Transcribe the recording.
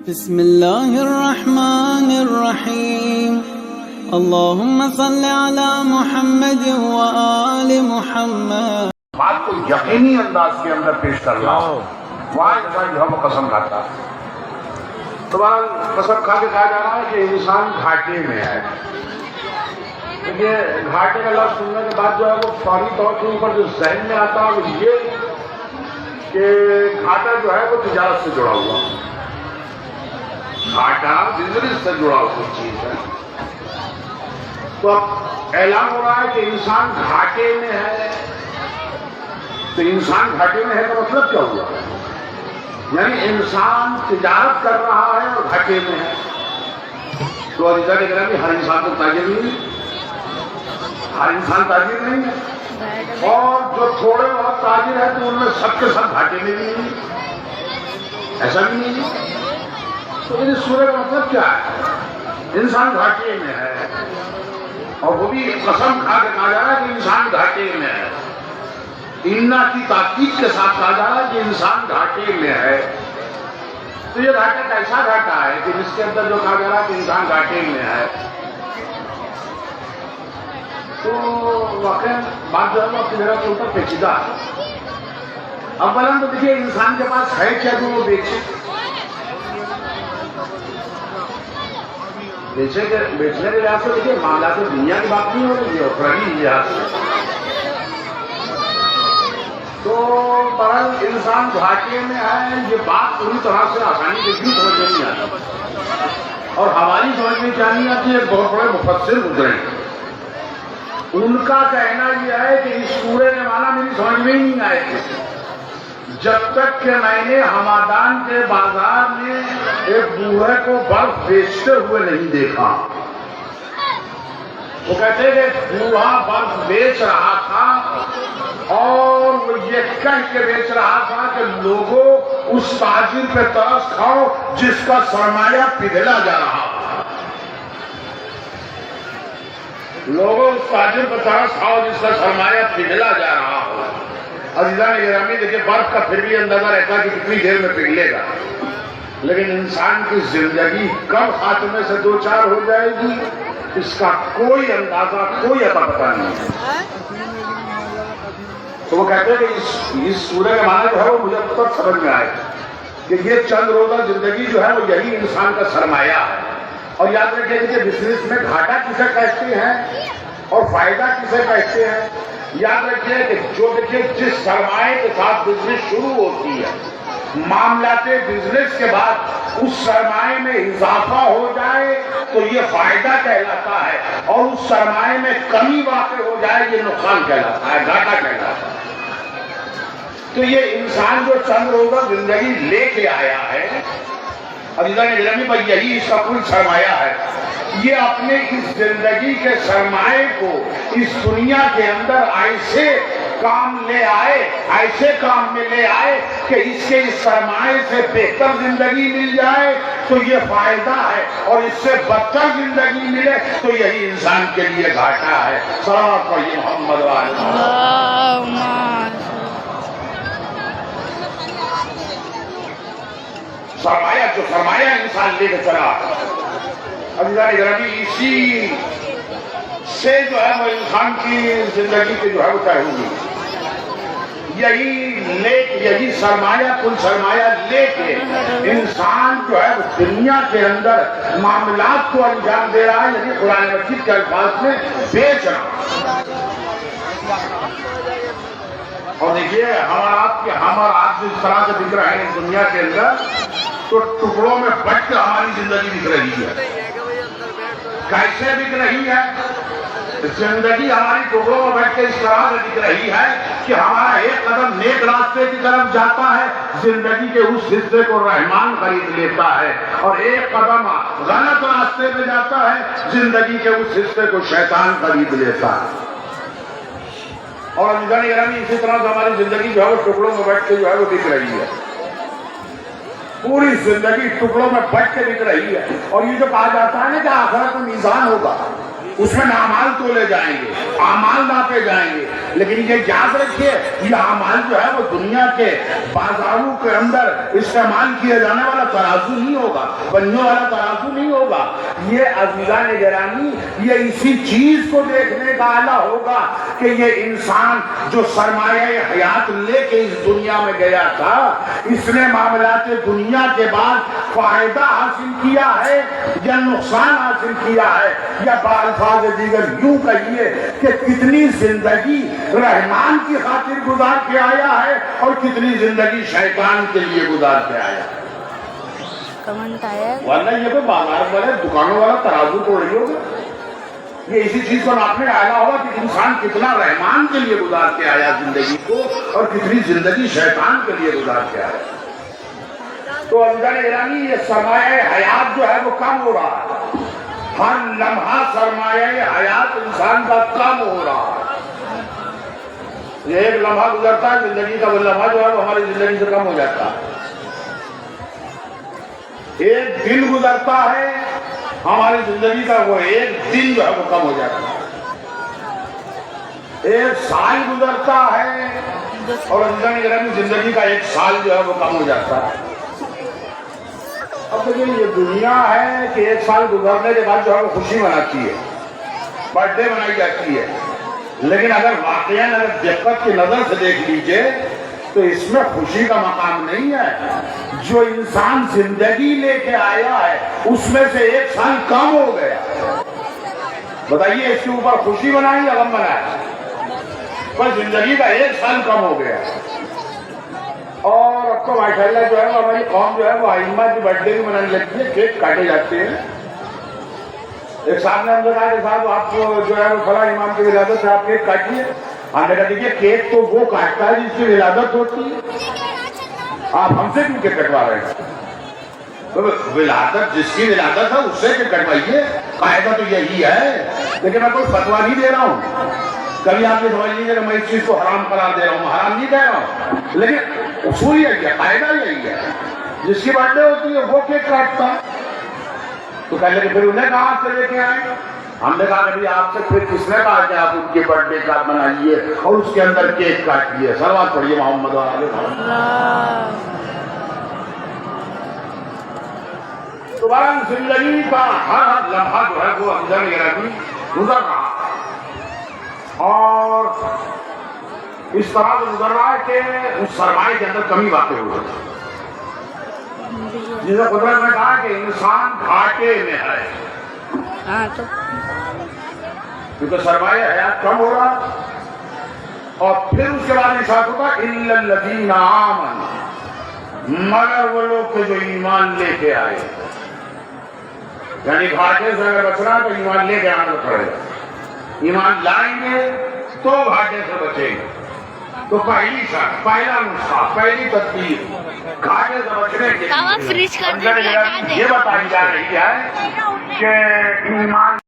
بسم اللہ الرحمن الرحیم اللہم صل علی محمد وآل محمد. بات کو یقینی انداز کے اندر پیش کر رہا ہوں. وہاں انسان جو ہے وہ قسم کھاتا ہے. تو قسم کھا کے کہا جا رہا ہے کہ انسان گھاٹے میں ہے. یہ گھاٹے کا لفظ سننے کے بعد جو ہے وہ فوری طور کے اوپر جو ذہن میں آتا ہے وہ یہ کہ گھاٹا جو ہے وہ تجارت سے جڑا ہوا. گھاٹا بزنس سے جڑا ہوا چیز ہے. تو اب اعلان ہو رہا ہے کہ انسان گھاٹے میں ہے. تو انسان گھاٹے میں ہے کا مطلب کیا ہوا؟ یعنی انسان تجارت کر رہا ہے اور گھاٹے میں ہے. تو عزیزان اکرامی ہر انسان تو تاجر نہیں ہے. ہر انسان تاجر نہیں ہے. اور جو تھوڑے بہت تاجر ہیں تو ان میں سب کے سب گھاٹے میں بھی نہیں. ایسا بھی نہیں ہے. تو اس سورہ کا مطلب کیا ہے؟ انسان گھاٹے میں ہے. اور وہ بھی قسم کھا کے کہا جا رہا ہے کہ انسان گھاٹے میں ہے. انا کی تاکید کے ساتھ کہا جا رہا ہے کہ انسان گھاٹے میں ہے. تو یہ گھاٹا کیسا گھاٹا ہے کہ جس کے اندر جو کہا جا رہا ہے کہ انسان گھاٹے میں ہے؟ تو واقعی بات جو ہے وہ اپنی جگہ کے اوپر پیچیدہ ہے. اولاً تو دیکھیے انسان کے پاس ہے کیا جو وہ بیچے. بیچنے کے لحاظ سے دیکھیے معاملات دنیا کی بات نہیں ہو رہی ہے اخروی لحاظ سے. تو برحال انسان گھاٹے میں ہے. یہ بات پوری طرح سے آسانی سے کیوں سمجھ میں نہیں آتی اور ہماری سمجھ میں کیا نہیں آتی ہے. بہت بڑے مفسر گزرے ہیں. ان کا کہنا یہ ہے کہ اس سورے نے مانا میری سمجھ میں ہی نہیں آئے تھے جب تک کہ میں نے ہمادان کے بازار میں ایک بوڑھے کو برف بیچتے ہوئے نہیں دیکھا. وہ کہتے کہ بوڑھا برف بیچ رہا تھا اور وہ یہ کہہ کے بیچ رہا تھا کہ لوگوں اس تاجر پہ ترس کھاؤ جس کا سرمایہ پگھلا جا رہا ہے. لوگوں اس تاجر پہ ترس کھاؤ جس کا سرمایہ پگھلا جا رہا ہو. عزیزان گرامی دیکھیے برف کا پھر بھی اندازہ رہتا کہ کتنی دیر میں پگھلے گا. لیکن انسان کی زندگی کب خاتمے سے دو چار ہو جائے گی اس کا کوئی اندازہ کوئی عطا پتہ نہیں ہے. تو وہ کہتے ہیں کہ اس سورہ کے معنی جو ہے وہ مجھے اب تک سمجھ میں آئے کہ یہ چند روزہ زندگی جو ہے وہ یہی انسان کا سرمایہ ہے. اور یاد رکھیے کہ بزنس میں گھاٹا کسے کہتے ہیں اور فائدہ کسے کہتے ہیں. یاد رکھیے کہ جو دیکھیے جس سرمایے کے ساتھ بزنس شروع ہوتی ہے معاملات بزنس کے بعد اس سرمایے میں اضافہ ہو جائے تو یہ فائدہ کہلاتا ہے اور اس سرمایے میں کمی واقع ہو جائے یہ نقصان کہلاتا ہے, گھاٹا کہلاتا ہے. تو یہ انسان جو چند روزہ زندگی لے کے آیا ہے عزیزان گرامی بھائی یہی اس کا کوئی سرمایہ ہے. یہ اپنے اس زندگی کے سرمایے کو اس دنیا کے اندر ایسے کام لے آئے, ایسے کام میں لے آئے کہ اس کے اس سرمایے سے بہتر زندگی مل جائے تو یہ فائدہ ہے اور اس سے بدتر زندگی ملے تو یہی انسان کے لیے گھاٹا ہے. صلوات پڑھیے محمد سرمایہ جو سرمایہ انسان لے کے چلا عزیزان گرامی اسی سے جو ہے وہ انسان کی زندگی کے جو ہے وہ طے ہوگی. یہی سرمایہ کل سرمایہ لے کے انسان جو ہے دنیا کے اندر معاملات کو انجام دے رہا ہے. یعنی قرآن مجید کے الفاظ میں بیچ رہا. اور دیکھیے ہمارا آپ جس طرح سے دکھ رہے ہیں دنیا کے اندر تو ٹکڑوں میں بٹ کے ہماری زندگی دکھ رہی ہے. کیسے دکھ رہی ہے؟ زندگی ہماری ٹکڑوں میں بیٹھ کے اس طرح سے دکھ رہی ہے کہ ہمارا ایک قدم نیک راستے کی طرف جاتا ہے زندگی کے اس حصے کو رحمان خرید لیتا ہے اور ایک قدم غلط راستے پہ جاتا ہے زندگی کے اس حصے کو شیطان خرید لیتا ہے. اور عزیزان گرامی اسی طرح سے ہماری زندگی جو ہے وہ ٹکڑوں میں بیٹھ کے جو ہے وہ دکھ رہی ہے. پوری زندگی ٹکڑوں میں بٹ کے دکھ رہی ہے. اور یہ جو کہا جاتا ہے نا کہ آخرت میں میزان ہوگا اس میں اعمال تولے جائیں گے, اعمال ناپے جائیں گے. لیکن یہ یاد رکھیے یہ اعمال جو ہے وہ دنیا کے بازاروں کے اندر استعمال کیا جانے والا ترازو نہیں ہوگا، بننے والا ترازو نہیں ہوگا. یہ عزیزان گرامی یہ اسی چیز کو دیکھنے کا آلہ ہوگا کہ یہ انسان جو سرمایہ حیات لے کے اس دنیا میں گیا تھا، اس نے معاملات دنیا کے بعد فائدہ حاصل کیا ہے یا نقصان حاصل کیا ہے، یا بالفاظ دیگر یوں کہیے کہ کتنی زندگی رحمان کی خاطر گزار کے آیا ہے اور کتنی زندگی شیطان کے لیے گزار کے آیا ہے. ورنہ یہ کوئی بازار والے دکانوں والا ترازو تو نہیں ہوگا. یہ اسی چیز کو ناپنے آیا ہوگا کہ انسان کتنا رحمان کے لیے گزار کے آیا زندگی کو اور کتنی زندگی شیطان کے لیے گزار کے آیا. تو عزیزان گرامی یہ سرمایہ حیات جو ہے وہ کم ہو رہا ہے. ہر لمحہ سرمایہ حیات انسان کا کم ہو رہا ہے. یہ ایک لمحہ گزرتا ہے زندگی کا، وہ لمحہ جو ہے وہ ہماری زندگی سے کم ہو جاتا ہے. ایک دن گزرتا ہے ہماری زندگی کا، وہ ایک دن جو ہے وہ کم ہو جاتا ہے. ایک سال گزرتا ہے اور زندگی کا ایک سال جو ہے وہ کم ہو جاتا ہے. اب دیکھیے یہ دنیا ہے کہ ایک سال گزرنے کے بعد جو ہے وہ خوشی مناتی ہے، برتھ ڈے منائی جاتی ہے. لیکن اگر واقعاً اگر دقت کی نظر سے دیکھ لیجئے تو اس میں خوشی کا مقام نہیں ہے. جو انسان زندگی لے کے آیا ہے اس میں سے ایک سال کم ہو گیا. بتائیے اس کے اوپر خوشی منائیں یا غم منائیں؟ بس زندگی کا ایک سال کم ہو گیا. اور اب تو ماشاءاللہ جو ہے ہماری قوم جو ہے وہ ائمہ کی برتھ ڈے بھی منانے لگتی ہے، کیک کاٹے جاتے ہیں. ایک صاحب نے ہم نے کہا کہ صاحب آپ کو جو ہے وہ فلاں امام کی ولادت سے آپ کیک کاٹیے. ہم نے کہا دیکھیے کیک تو وہ کاٹتا ہے جس کی ولادت ہوتی ہے، آپ ہم سے کیوں کیک کٹوا رہے ہیں؟ ولادت جس کی ولادت ہے اس سے کیک کٹوائیے، قاعدہ تو یہی ہے. لیکن میں کوئی فتویٰ نہیں دے رہا ہوں، کبھی آپ یہ سمجھ لیجیے کہ میں اس چیز کو حرام قرار دے رہا ہوں، حرام نہیں کہہ رہا ہوں. لیکن اصول یہی ہے، قاعدہ یہی ہے، جس کی برتھ ڈے ہوتی ہے وہ کیک کاٹتا. تو کہنے کہ پھر انہیں کہاں سے لے کے آئے؟ ہم نے کہا کہ آپ سے پھر کس نے کہا کہ آپ ان کے برتھ ڈے کارڈ بنائیے اور اس کے اندر کیک کاٹیے؟ صلوات پڑھیے محمد وعلى محمد. تو بہرحال زندگی کا ہر لمحہ جو ہے وہ عزیزان گرامی گزر رہا ہے اور اس طرح سے گزر رہا ہے کہ اس سرمایہ کے اندر کمی واقع ہو رہی ہے. جسے قدرت نے کہا کہ انسان گھاٹے میں ہے، کیونکہ سرمایہ حیات کم ہو رہا. اور پھر اس کے بعد ارشاد ہوگا الا الذین آمنوا، مگر وہ لوگ کہ جو ایمان لے کے آئے. یعنی گھاٹے سے اگر بچنا تو ایمان لے کے آنا پڑے گا. ایمان لائیں گے تو گھاٹے سے بچیں گے. تو پہلی شرط، پہلا نسخہ، پہلی تدبیر گھاٹے سے بچنے کے لیے یہ بتائی جا رہی ہے کہ ایمان